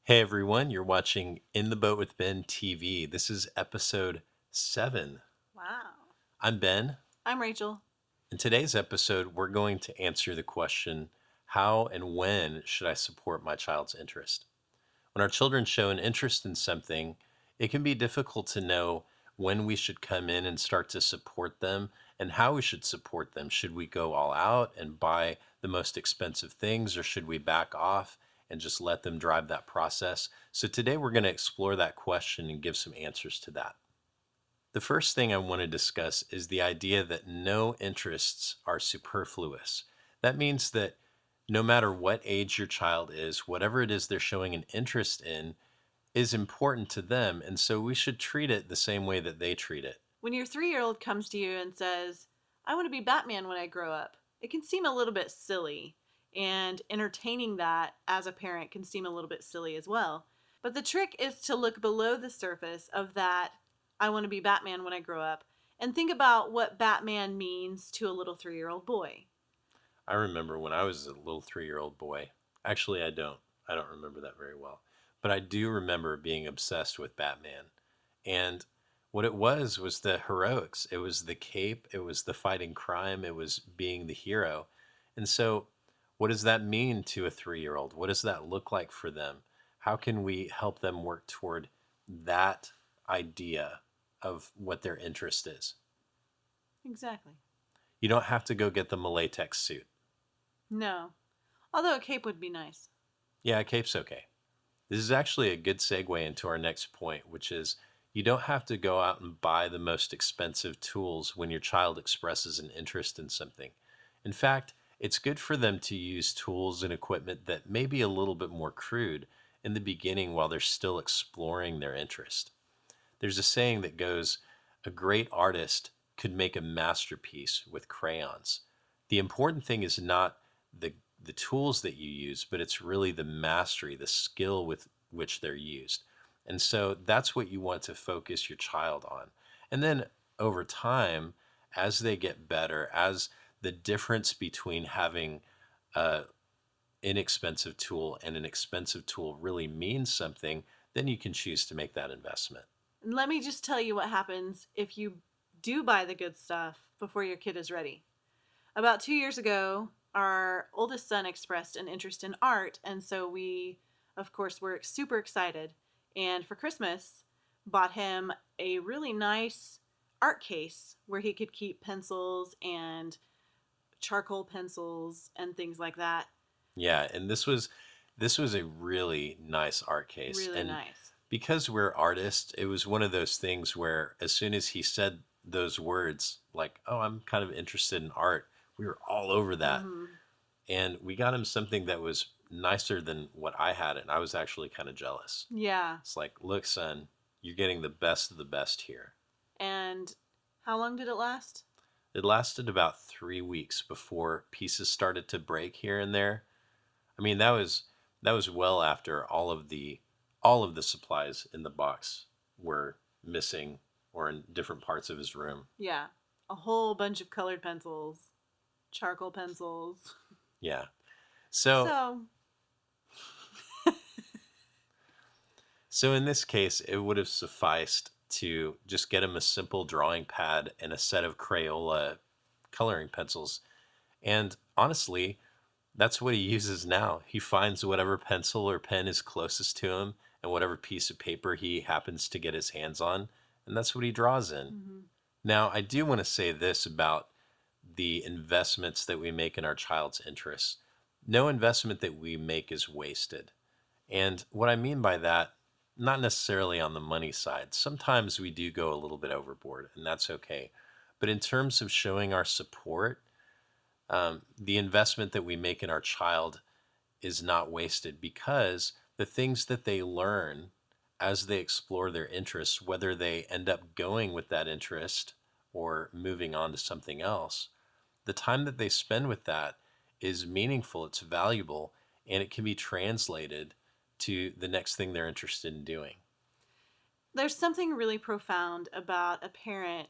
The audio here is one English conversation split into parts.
Hey everyone, you're watching In the Boat with Ben TV. This is episode 7. Wow. I'm Ben. I'm Rachel. In today's episode, we're going to answer the question, how and when should I support my child's interest? When our children show an interest in something, it can be difficult to know when we should come in and start to support them and how we should support them. Should we go all out and buy the most expensive things, or should we back off and just let them drive that process? So today we're going to explore that question and give some answers to that. The first thing I want to discuss is the idea that no interests are superfluous. That means that no matter what age your child is, whatever it is they're showing an interest in is important to them. And so we should treat it the same way that they treat it. When your 3-year-old comes to you and says, I want to be Batman when I grow up, it can seem a little bit silly. And entertaining that as a parent can seem a little bit silly as well. But the trick is to look below the surface of that, I want to be Batman when I grow up, and think about what Batman means to a little 3-year-old boy. I remember when I was a little 3-year-old boy. Actually, I don't. I don't remember that very well. But I do remember being obsessed with Batman. And what it was the heroics. It was the cape, it was the fighting crime, it was being the hero. And so, what does that mean to a 3-year-old? What does that look like for them? How can we help them work toward that idea of what their interest is? Exactly. You don't have to go get them a latex suit. No. Although a cape would be nice. Yeah, a cape's okay. This is actually a good segue into our next point, which is you don't have to go out and buy the most expensive tools when your child expresses an interest in something. In fact, it's good for them to use tools and equipment that may be a little bit more crude in the beginning while they're still exploring their interest. There's a saying that goes, a great artist could make a masterpiece with crayons. The important thing is not the tools that you use, but it's really the mastery, the skill with which they're used. And so that's what you want to focus your child on. And then over time, as they get better, as the difference between having an inexpensive tool and an expensive tool really means something, then you can choose to make that investment. And let me just tell you what happens if you do buy the good stuff before your kid is ready. About 2 years ago, our oldest son expressed an interest in art, and so we, of course, were super excited. And for Christmas, bought him a really nice art case where he could keep pencils and charcoal pencils and things like that. Yeah, and this was a really nice art case. Really And nice. because we're artists, it was one of those things where as soon as he said those words, like, oh, I'm kind of interested in art, we were all over that. Mm-hmm. And we got him something that was nicer than what I had, and I was actually kind of jealous. Yeah. It's like, look, son, you're getting the best of the best here. And how long did it last? It lasted about 3 weeks before pieces started to break here and there. I mean, that was well after all of the supplies in the box were missing or in different parts of his room. Yeah. A whole bunch of colored pencils, charcoal pencils. Yeah. So So, so in this case, it would have sufficed to just get him a simple drawing pad and a set of Crayola coloring pencils. And honestly, that's what he uses now. He finds whatever pencil or pen is closest to him and whatever piece of paper he happens to get his hands on, and that's what he draws in. mhm. Now, I do want to say this about the investments that we make in our child's interests. No investment that we make is wasted. And what I mean by that, not necessarily on the money side. Sometimes we do go a little bit overboard, and that's okay. But in terms of showing our support, the investment that we make in our child is not wasted because the things that they learn as they explore their interests, whether they end up going with that interest or moving on to something else, the time that they spend with that is meaningful, it's valuable, and it can be translated to the next thing they're interested in doing. There's something really profound about a parent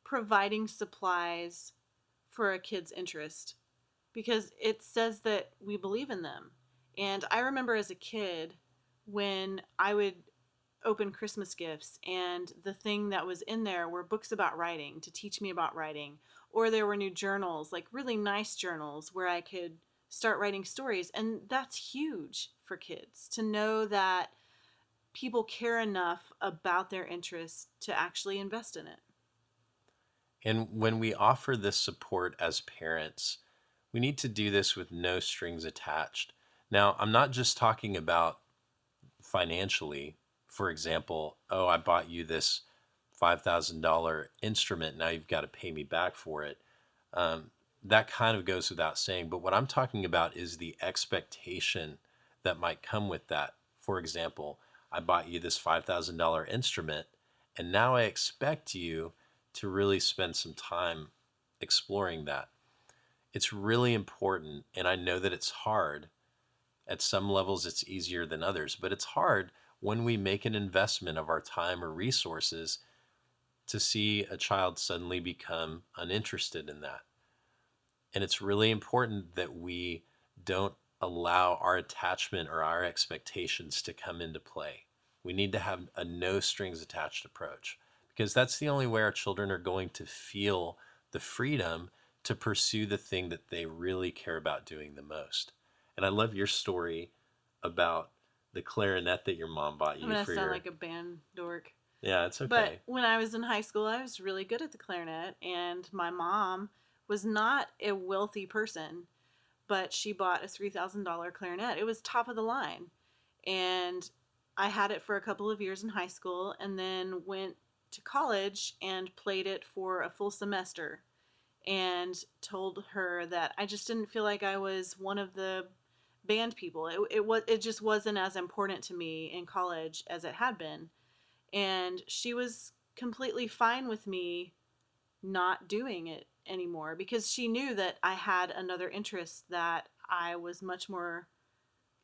providing supplies for a kid's interest because it says that we believe in them. And I remember as a kid when I would open Christmas gifts and the thing that was in there were books about writing to teach me about writing, or there were new journals, like really nice journals where I could start writing stories. And that's huge for kids to know that people care enough about their interests to actually invest in it. And when we offer this support as parents, we need to do this with no strings attached. Now, I'm not just talking about financially. For example, oh, I bought you this $5,000 instrument. Now you've got to pay me back for it. Um, that kind of goes without saying. But what I'm talking about is the expectation that might come with that. For example, I bought you this $5,000 instrument, and now I expect you to really spend some time exploring that. It's really important, and I know that it's hard. At some levels, it's easier than others, but it's hard when we make an investment of our time or resources to see a child suddenly become uninterested in that. And it's really important that we don't allow our attachment or our expectations to come into play. We need to have a no strings attached approach because that's the only way our children are going to feel the freedom to pursue the thing that they really care about doing the most. And I love your story about the clarinet that your mom bought I'm you going to for sound your. like a band dork. Yeah, it's But okay. when I was in high school, I was really good at the clarinet, and my mom was not a wealthy person, but she bought a $3,000 clarinet. It was top of the line. And I had it for a couple of years in high school and then went to college and played it for a full semester and told her that I just didn't feel like I was one of the band people. It just wasn't as important to me in college as it had been. And she was completely fine with me not doing it anymore because she knew that I had another interest that I was much more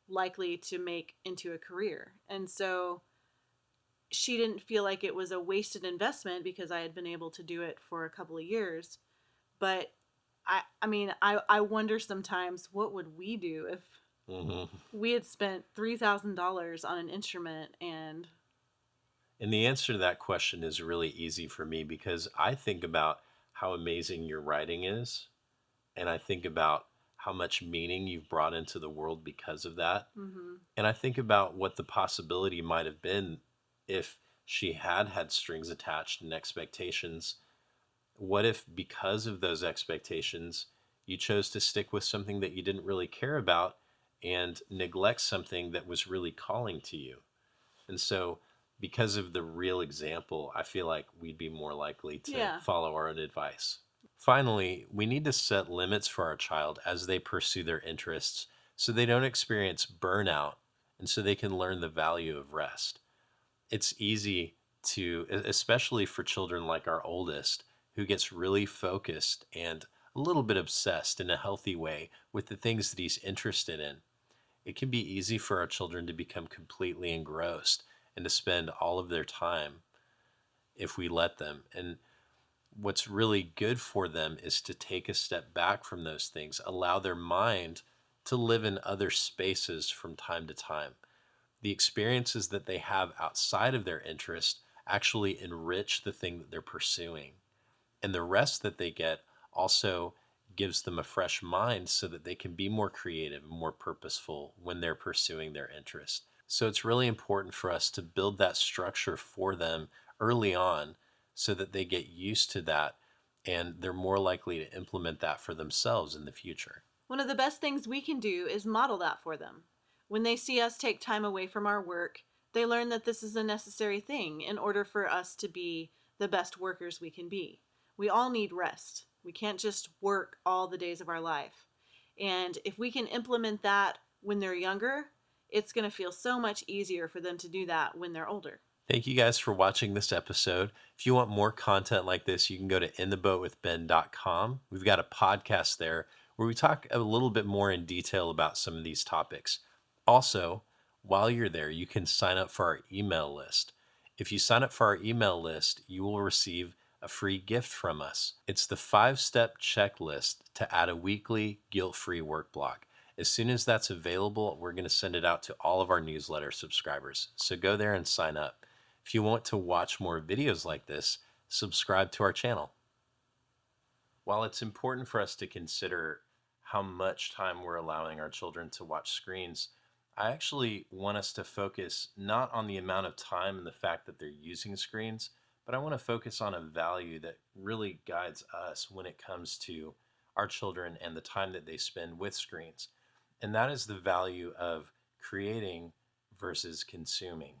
likely to make into a career. And so she didn't feel like it was a wasted investment because I had been able to do it for a couple of years. But I wonder sometimes what would we do if Hmm. we had spent $3,000 on an instrument and And the answer to that question is really easy for me because I think about how amazing your writing is, and I think about how much meaning you've brought into the world because of that. mm-hmm. And I think about what the possibility might have been if she had had strings attached and expectations. What if, because of those expectations, you chose to stick with something that you didn't really care about and neglect something that was really calling to you? And so, because of the real example, I feel like we'd be more likely to Yeah. follow our own advice. Finally, we need to set limits for our child as they pursue their interests so they don't experience burnout and so they can learn the value of rest. It's easy to, especially for children like our oldest, who gets really focused and a little bit obsessed in a healthy way with the things that he's interested in. It can be easy for our children to become completely engrossed and to spend all of their time if we let them. And what's really good for them is to take a step back from those things, allow their mind to live in other spaces from time to time. The experiences that they have outside of their interest actually enrich the thing that they're pursuing. And the rest that they get also gives them a fresh mind so that they can be more creative and more purposeful when they're pursuing their interest. So it's really important for us to build that structure for them early on so that they get used to that and they're more likely to implement that for themselves in the future. One of the best things we can do is model that for them. When they see us take time away from our work, they learn that this is a necessary thing in order for us to be the best workers we can be. We all need rest. We can't just work all the days of our life. And if we can implement that when they're younger, it's going to feel so much easier for them to do that when they're older. Thank you guys for watching this episode. If you want more content like this, you can go to intheboatwithben.com. We've got a podcast there where we talk a little bit more in detail about some of these topics. Also, while you're there, you can sign up for our email list. If you sign up for our email list, you will receive a free gift from us. It's the 5-step checklist to add a weekly guilt-free work block. As soon as that's available, we're going to send it out to all of our newsletter subscribers. So go there and sign up. If you want to watch more videos like this, subscribe to our channel. While it's important for us to consider how much time we're allowing our children to watch screens, I actually want us to focus not on the amount of time and the fact that they're using screens, but I want to focus on a value that really guides us when it comes to our children and the time that they spend with screens. And that is the value of creating versus consuming.